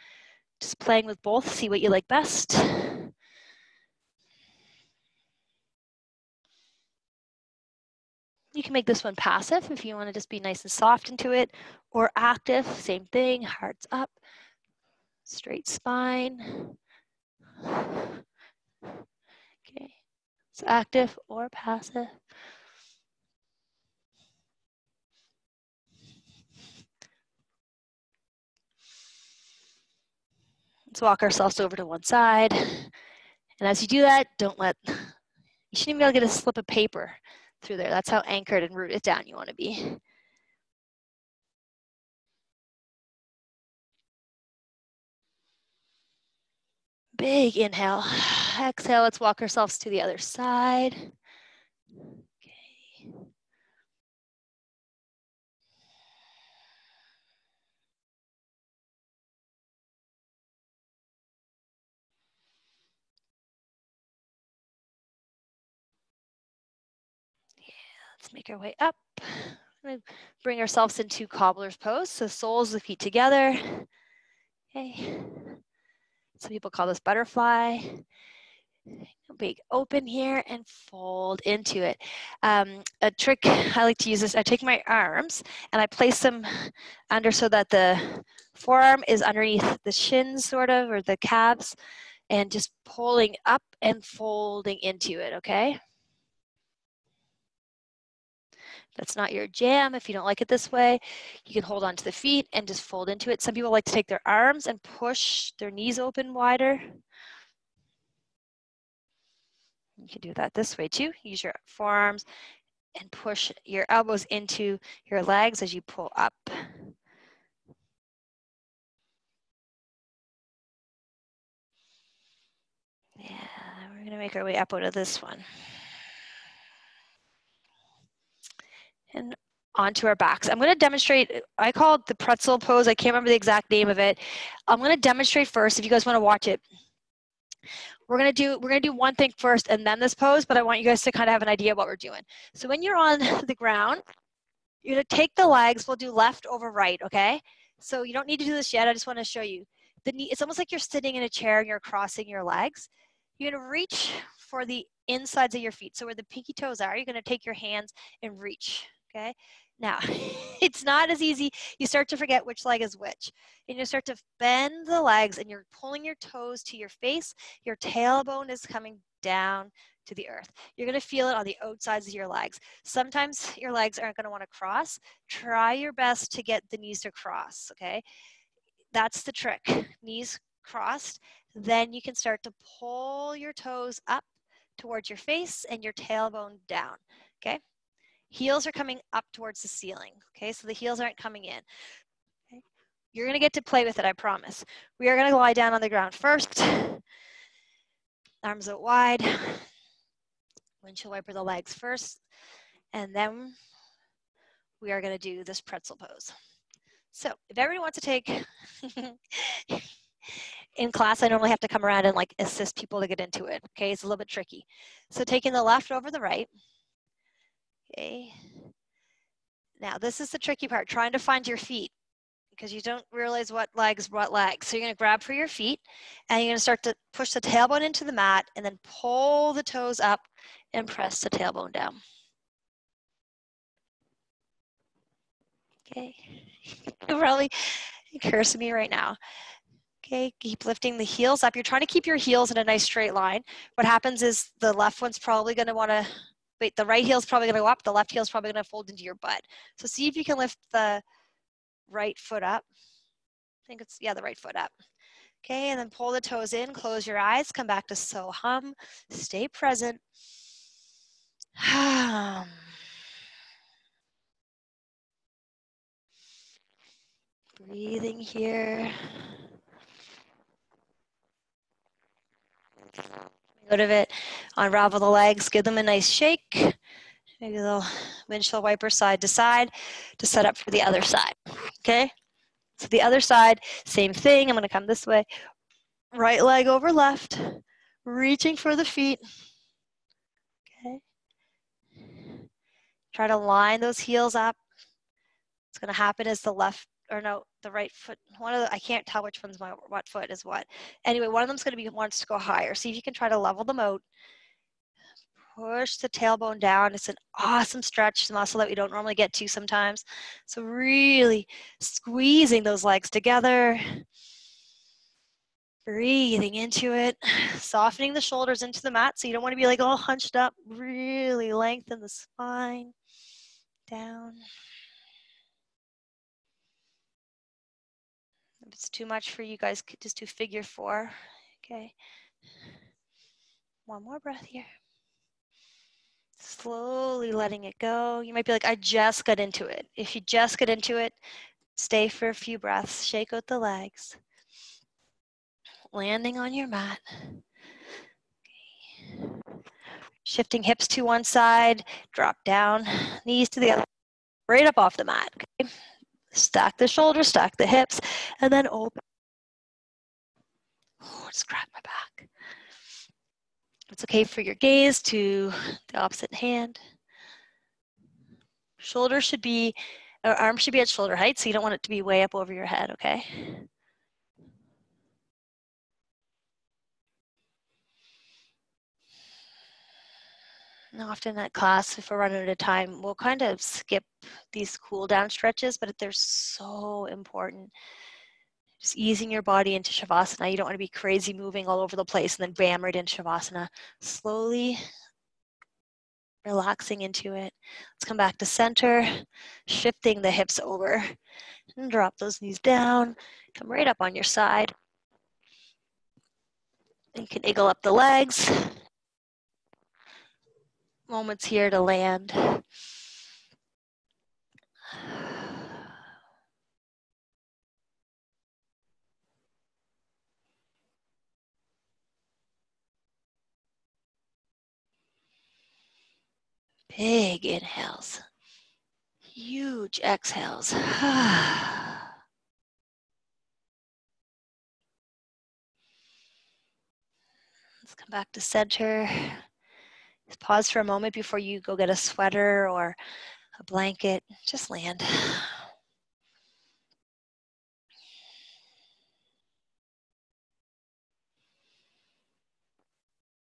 Just playing with both, see what you like best. You can make this one passive if you want to just be nice and soft into it, or active, same thing, hearts up, straight spine. Okay, so active or passive. Let's walk ourselves over to one side. And as you do that, you shouldn't even be able to get a slip of paper through there. That's how anchored and rooted down you want to be. Big inhale. Exhale, let's walk ourselves to the other side. Okay. Yeah, let's make our way up. We're gonna bring ourselves into cobbler's pose. So soles of the feet together. Okay. Some people call this butterfly. Big open here and fold into it. A trick I like to use is I take my arms and I place them under so that the forearm is underneath the shins sort of, or the calves, and just pulling up and folding into it, okay? That's not your jam. If you don't like it this way, you can hold on to the feet and just fold into it. Some people like to take their arms and push their knees open wider. You can do that this way too. Use your forearms and push your elbows into your legs as you pull up. Yeah, we're gonna make our way up out of this one. And onto our backs. I'm gonna demonstrate, I call it the pretzel pose. I can't remember the exact name of it. I'm gonna demonstrate first if you guys wanna watch it. We're gonna do one thing first and then this pose, but I want you guys to kind of have an idea of what we're doing. So when you're on the ground, you're gonna take the legs, we'll do left over right, okay? So you don't need to do this yet, I just wanna show you. The knee, it's almost like you're sitting in a chair and you're crossing your legs. You're gonna reach for the insides of your feet. So where the pinky toes are, you're gonna take your hands and reach, okay? Now, it's not as easy. You start to forget which leg is which. And you start to bend the legs and you're pulling your toes to your face. Your tailbone is coming down to the earth. You're gonna feel it on the outsides of your legs. Sometimes your legs aren't gonna wanna cross. Try your best to get the knees to cross, okay? That's the trick, knees crossed. Then you can start to pull your toes up towards your face and your tailbone down, okay? Heels are coming up towards the ceiling, okay? So the heels aren't coming in. Okay? You're gonna get to play with it, I promise. We are gonna lie down on the ground first. Arms out wide. Windshield wiper the legs first. And then we are gonna do this pretzel pose. So if everyone wants to take in class, I normally have to come around and like assist people to get into it. Okay, it's a little bit tricky. So taking the left over the right. Okay. Now this is the tricky part, trying to find your feet because you don't realize what legs. So you're gonna grab for your feet and you're gonna start to push the tailbone into the mat and then pull the toes up and press the tailbone down. Okay, you're probably cursing me right now. Okay, keep lifting the heels up. You're trying to keep your heels in a nice straight line. What happens is the left one's probably gonna wanna, wait, the right heel's probably gonna go up, the left heel's probably gonna fold into your butt. So see if you can lift the right foot up. I think it's, yeah, the right foot up. Okay, and then pull the toes in, close your eyes, come back to so hum, stay present. Breathing here. Out of it, unravel the legs, give them a nice shake. Maybe a little windshield wiper side to side to set up for the other side, okay? So the other side, same thing. I'm gonna come this way. Right leg over left, reaching for the feet, okay? Try to line those heels up. What's gonna happen is the left, or no, the right foot, I can't tell which one's what foot is what. Anyway, one of them's gonna be, wants to go higher. See if you can try to level them out. Push the tailbone down. It's an awesome stretch muscle that we don't normally get to sometimes. So really squeezing those legs together. Breathing into it. Softening the shoulders into the mat so you don't want to be like all hunched up. Really lengthen the spine. Down. If it's too much for you guys, just do figure 4. Okay. One more breath here. Slowly letting it go. You might be like, I just got into it. If you just get into it, stay for a few breaths. Shake out the legs. Landing on your mat. Okay. Shifting hips to one side. Drop down. Knees to the other. Right up off the mat. Okay. Stack the shoulders, stack the hips, and then open. Oh, just crack my back. It's okay for your gaze to the opposite hand. Shoulders should be, or arms should be at shoulder height, so you don't want it to be way up over your head, okay? And often at class, if we're running out of time, we'll kind of skip these cool down stretches, but they're so important. Just easing your body into Shavasana. You don't want to be crazy moving all over the place and then bam, right into Shavasana. Slowly relaxing into it. Let's come back to center, shifting the hips over and drop those knees down. Come right up on your side. You can eagle up the legs. Moments here to land. Big inhales. Huge exhales. Let's come back to center. Just pause for a moment before you go get a sweater or a blanket. Just land.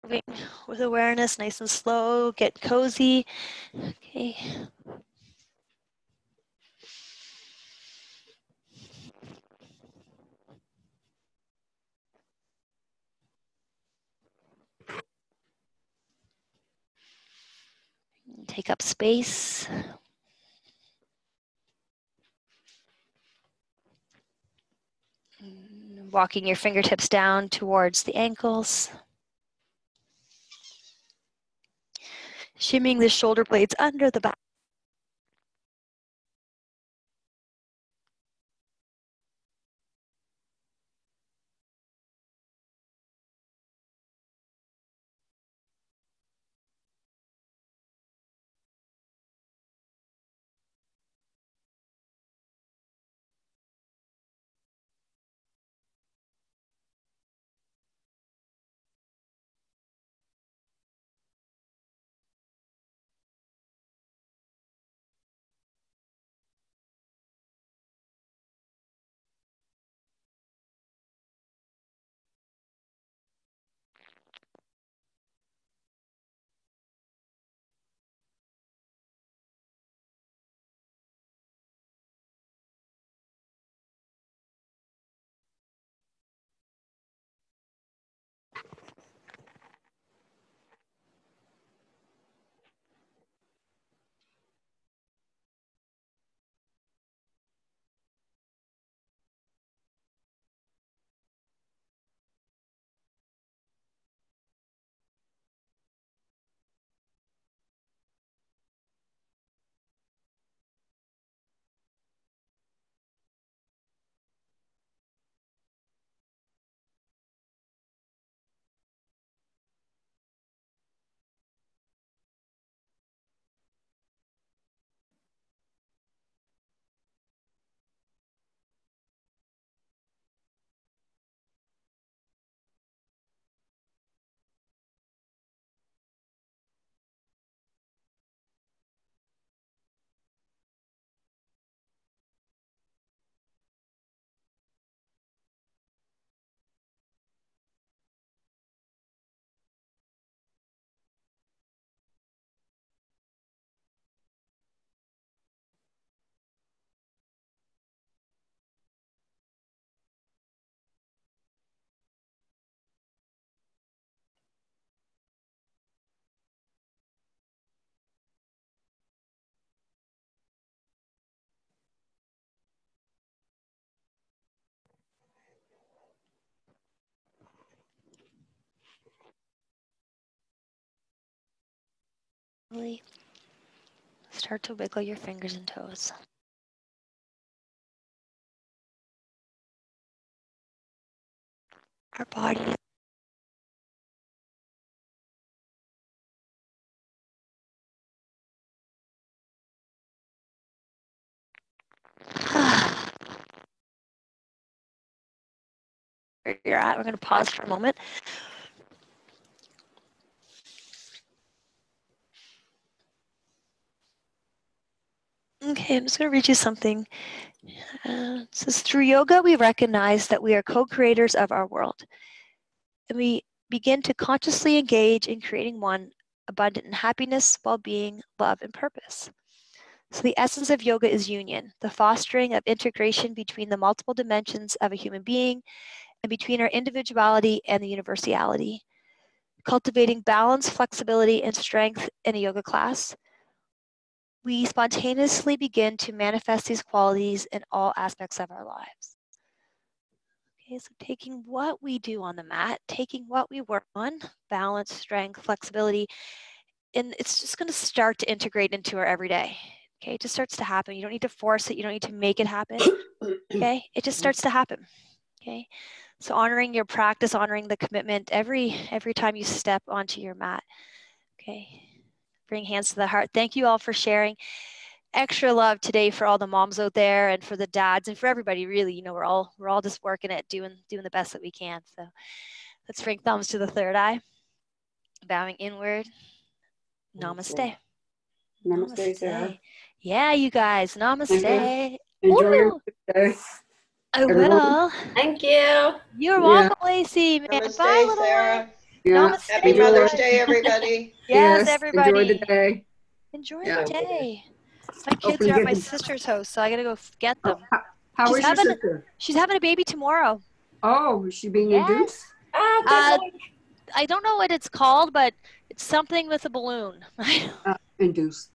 Moving with awareness, nice and slow. Get cozy. Okay. Take up space. Walking your fingertips down towards the ankles. Shimming the shoulder blades under the back. Slowly start to wiggle your fingers and toes. Our body. Where you're at, we're going to pause for a moment. Okay, I'm just going to read you something. It says, through yoga, we recognize that we are co-creators of our world. And we begin to consciously engage in creating one abundant in happiness, well-being, love, and purpose. So the essence of yoga is union, the fostering of integration between the multiple dimensions of a human being and between our individuality and the universality. Cultivating balance, flexibility, and strength in a yoga class, we spontaneously begin to manifest these qualities in all aspects of our lives. Okay, so taking what we do on the mat, taking what we work on, balance, strength, flexibility, and it's just going to start to integrate into our everyday. Okay, it just starts to happen. You don't need to force it. You don't need to make it happen. Okay, it just starts to happen. Okay, so honoring your practice, honoring the commitment every time you step onto your mat. Okay, bring hands to the heart. Thank you all for sharing. Extra love today for all the moms out there and for the dads and for everybody. Really, you know, we're all just working at doing the best that we can. So let's bring thumbs to the third eye, bowing inward. Namaste. Namaste, Sarah. Yeah, you guys. Namaste. Enjoy your day. I will. Thank you. You're welcome, Lacey. Man. Namaste, Bye, little Sarah. one. Yeah. Namaste. Happy Enjoy. Mother's Day, everybody. Yes, everybody. Enjoy the day. Enjoy Yeah. the day. My kids Hopefully are at get my to- sister's house, so I gotta go get them. How is your sister? She's having a baby tomorrow. Oh, is she being Yes. induced? I don't know what it's called, but it's something with a balloon. Induced.